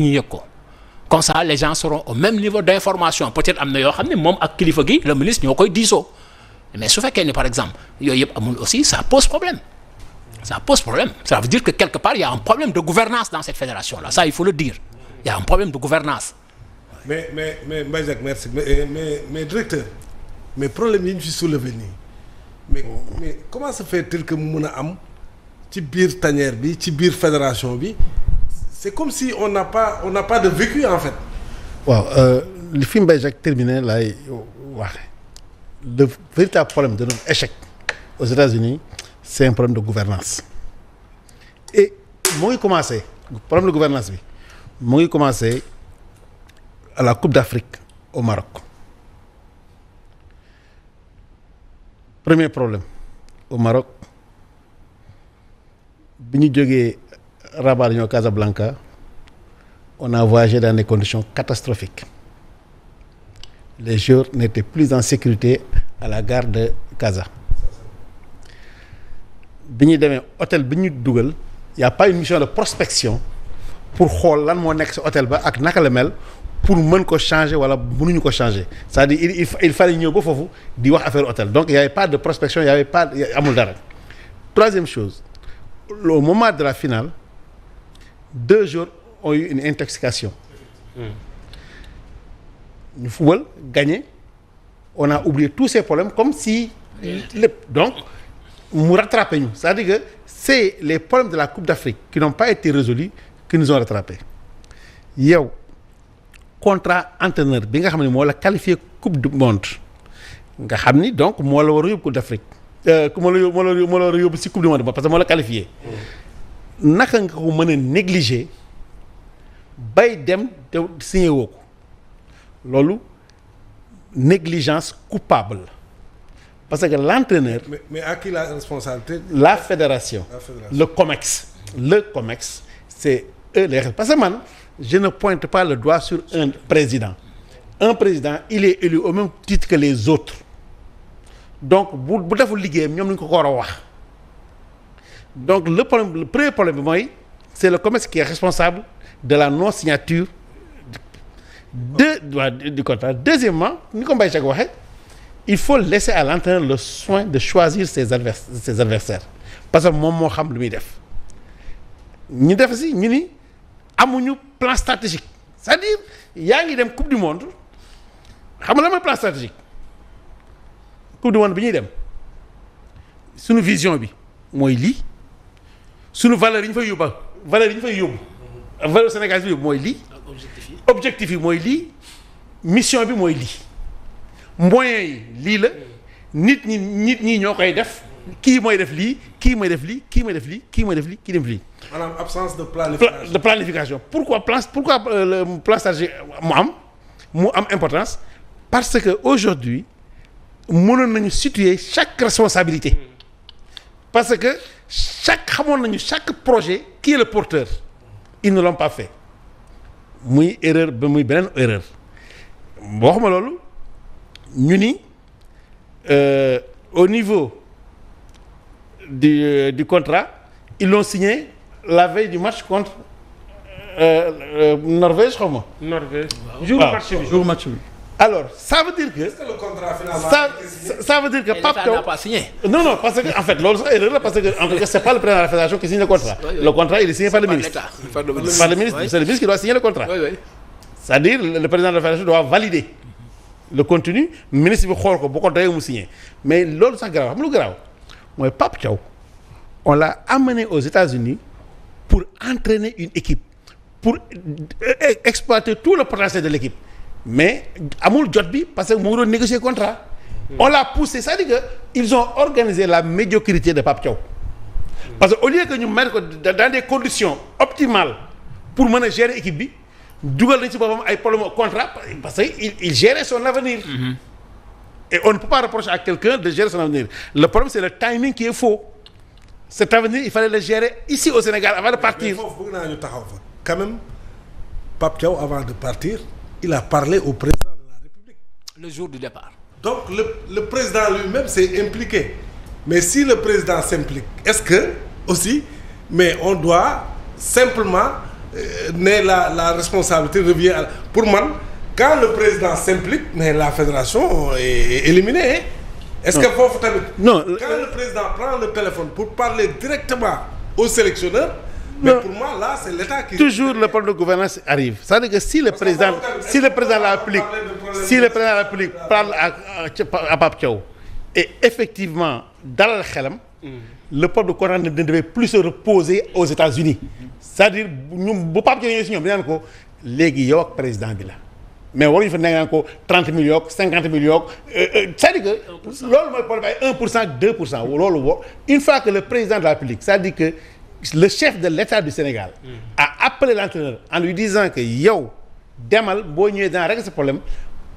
ñu yëg ko comme ça les gens seront au même niveau d'information peut-être am na yoo xam ne moom ak kilifa gi le ministre ñoo koy diisoo mais su fekkee ni par exemple yooyu yëpp amul aussi ça pose problème ça veut dire que quelque part il y a un problème de gouvernance dans cette fédération là ça il faut le dire il y a un problème de gouvernance mais Mbaye Jacques merci mais directeur mais problème yi ñu fi soulevé nii mais comment se fait-il que mu mën a am ci biir tanière bi ci biir fédération bi c'est comme si on n'a pas de vécu en fait. waaw li fi Mbaye Jacques terminé laay waxe le véritable problème de notre échec aux États-Unis c'est un problème de gouvernance et mu ngi commencé problème de gouvernance bi mu ngi commencé à la Coupe d'Afrique au Maroc premier problème au Maroc bi ñu jógee Rabat ñoo Casablanca on a voyagé dans des conditions catastrophiques les joueurs n'étaient plus en sécurité à la gare de Casa bi ñuy demee hôtel bi ñu dugal y a pas une mission de prospection pour xool lan moo nekk ci hôtel ba ak naka la mel pour mën ko changer wala mënuñu ko changer c'est-à-dire il fallait ñëw ba foofu di wax affaire hôtel donc il y avait pas de prospection il y avait pas amul dara. Troisième chose au moment de la finale 2 joueurs ont eu une intoxication ñu football gagné on a oublié tous ces problèmes comme si lépp donc mu rattrapé ñu c'est-à-dire que c'est les problèmes de la Coupe d'Afrique qui n'ont pas été résolus qui nous ont rattrapés yow contrat entraîneur bi nga xam ne moo la qualifié Coupe du monde nga xam ni donc moo la war a yóbbu Coupe d'Afrique moo la war a yóbbu ci Coupe du monde parce que moo la qualifié naka nga ko mën a négliger bay dem te signé woo ko loolu négligence coupable parce que l'entraîneur mais à qui la responsabilité? La fédération. Le COMEX c'est eux les responsables parce que man je ne pointe pas le doigt sur un président il est élu au même titre que les autres donc bu deful liggéeyam ñoom nañu ko war a wax donc le premier problème bi mooy c'est le COMEX qui est responsable de la non signature du contrat. Deuxièmement ni ko Mbaye Jacques waxee il faut laisser à l'entraîneur le soin de choisir ses adversaires parce que moom moo xam lu muy def ñu def si ñu ni amuñu plan stratégique c'est-à-dire yaa ngi dem coupe du monde xam nga la mooy plan stratégique coupe du monde bi ñuy dem suñu vision bi mooy lii suñu valeur yi ñu fay yóbbu valeur Sénégal bi yóbbu mooy lii objectif yi mooy lii mission bi mooy lii moyens yi lii la nit ñi ñoo koy def kii mooy def lii kii mooy def lii kii mooy def lii kii mooy def lii kii def lii. maanaam absence de planification. De planification pourquoi le plan stratégique mu am importance parce que aujourd'hui mënoon nañu situer chaque responsabilité parce que xamoon nañu chaque projet qui est le porteur ils ne l'ont pas fait muy erreur ba muy beneen erreur boo xam loolu ñu ni au niveau du contrat ils l'ont signé la veille du match contre Norvège xaw ma. Norvège. jour match bi. Alors ça veut dire que. Est-ce que le contrat finalement. Ça veut dire que Pape Thiaw n'a pas signé. Non parce que en fait loolu sax erreur la parce que en fait c'est pas le président de la fédération qui signe le contrat. Le contrat il est signé par le ministre. Par le ministre c'est le ministre qui doit signer le contrat. C'est-à-dire le président de la fédération doit valider le contenu ministre bi xool ko bu ko doyee mu signé mais loolu sax garaaw xam lu garaaw mooy Pape Thiaw on l'a amené aux États-Unis pour entraîner une équipe pour exploiter tout le potentiel de l'équipe mais amul jot bi parce que mu ngi doon négocier contrat. On l'a poussé c'est-à-dire que ils ont organisé la médiocrité de Pape Thiaw parce que au lieu que ñu mettre ko dans des conditions optimales pour mën a gérer équipe bi dugal nañ ci boppam ay problème contrat parce que il gérait son avenir. Et on ne peut pas reprocher à quelqu'un de gérer son avenir le problème c'est le timing qui est faux cet avenir il fallait le gérer ici au Sénégal avant de partir. mais foofu bëgg naa ñu taxaw fa quand même Pape Thiaw avant de partir il a parlé au président de la République. Le jour du départ. Donc le président lui-même s'est impliqué mais si le président s'implique est-ce que aussi mais on doit simplement ne la responsabilité revient à pour man quand le président s'implique mais la fédération est éliminée. Est-ce que foofu tamit. non quand le président prend le téléphone pour parler directement au sélectionneur. Mais pour moi là c'est l'État qui. Toujours le problème de gouvernance arrive. C'est-à-dire que si le président de la République parle à Pape Thiaw et effectivement dalal xelam. Le port de Coran ne devait plus se reposer aux États-Unis c'est-à-dire ñoom bu Pape Thiaw ñëwee si ñoom dañu naan ko léegi yow ak président bi la mais waruñu fa nekk naan ko 30 millions 50 millions c'est-à-dire que loolu mooy problème ay 1% 2% loolu une fois que le président de la République c'est-à-dire que le chef de l'État du Sénégal a appelé l'entraîneur en lui disant que yow demal boo ñëwee dana régler ce problème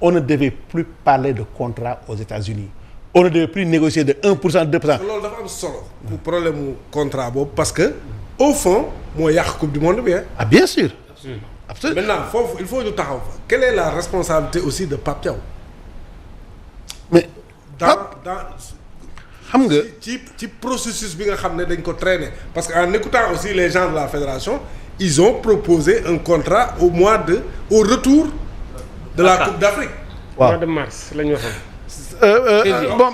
on ne devait plus parler de contrat aux États-Unis on ne devait plus négocier de 1% 2%. loolu dafa am solo. pour problème mu contrat boobu parce que au fond moo yàq coupe du monde bi hein. Ah bien sûr. Absolument. Maintenant foofu il faut ñu taxaw fa. Quelle est la responsabilité aussi de Pape Thiaw. mais dans xam nga ci processus bi nga xam ne dañ ko traîner parce que en écoutant aussi les gens de la fédération ils ont proposé un contrat au retour de la Coupe d'Afrique. waaw mois de mars la ñu waxoon. bon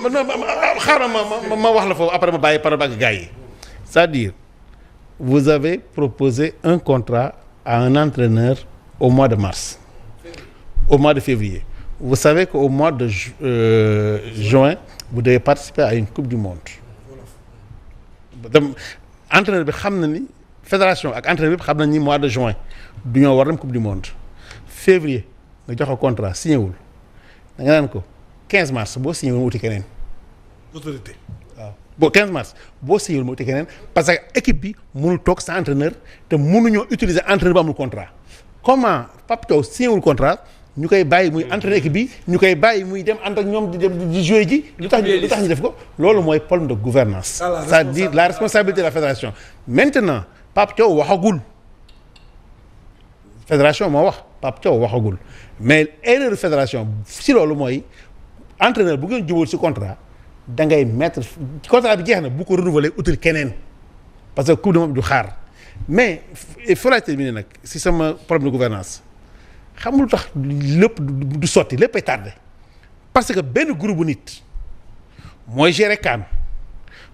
xaaral ma wax la foofu après ma bàyyi parole ak gars yi c'est-à-dire vous avez proposé un contrat à un entraîneur au mois de mars au mois de février vous savez qu'au mois de juin vous devez participer à une coupe du monde dem entraîneur bi xam na ni fédération ak entraîneur bi xam na ni mois de juin du ñoo war dem coupe du monde février nga jox ko contrat signé wul da nga naan ko 15 mars boo signé wul ma wuti keneen. autorité. waaw boo 15 mars boo signé wul ma wuti keneen parce que équipe bi mënul toog sa entraîneur te mënuñoo utiliser entraîneur bu amul contrat comment Pape Thiaw signé wul contrat ñu koy bàyyi muy entraîneur équipe bi ñu koy bàyyi muy dem ànd ak ñoom di dem di jouer ji. lu tax ñu def ko loolu mooy problème de gouvernance c'est-à-dire la responsabilité de la fédération. Maintenant Pape Thiaw waxagul fédération moo wax Pape Thiaw waxagul mais erreur fédération si loolu mooy. entraîneur bu ngeen jubóol ci contrat da ngay mettre contrat bi jeex na bu ko renouveler utal keneen parce que coupe du monde du xaar mais il faut la terminer nag si sama problème de gouvernance xam nga lu tax lépp du sotti lépp ay tardé parce que benn groupe bu nit mooy gérer CAN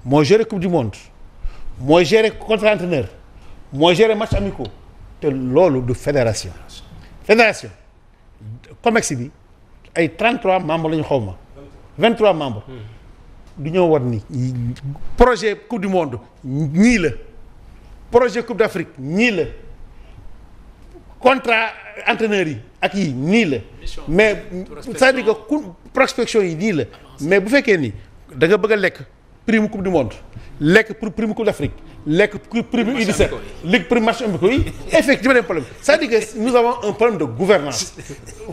mooy gérer coupe du monde mooy gérer contrat entraîneur mooy gérer match amicaux te loolu du fédération COMEX bi ay 33 membres la ñu xaw ma 23 membres du ñoo war ni projet coupe du monde ñii la projet coupe d'Afrique ñii la contrat entraîneurs yi ak yi nii la mais c'est-à-dire que prospection yi nii la mais bu fekkee ni da nga bëgg a lekk prime coupe du monde lekk pour prime coupe d'Afrique lekk prime U17 lekk prime match amicaux yi effectivement des problèmes c'est-à-dire que nous avons un problème de gouvernance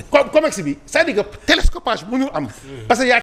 COMEX bi c'est-à-dire que télescopage bu ñu am parce que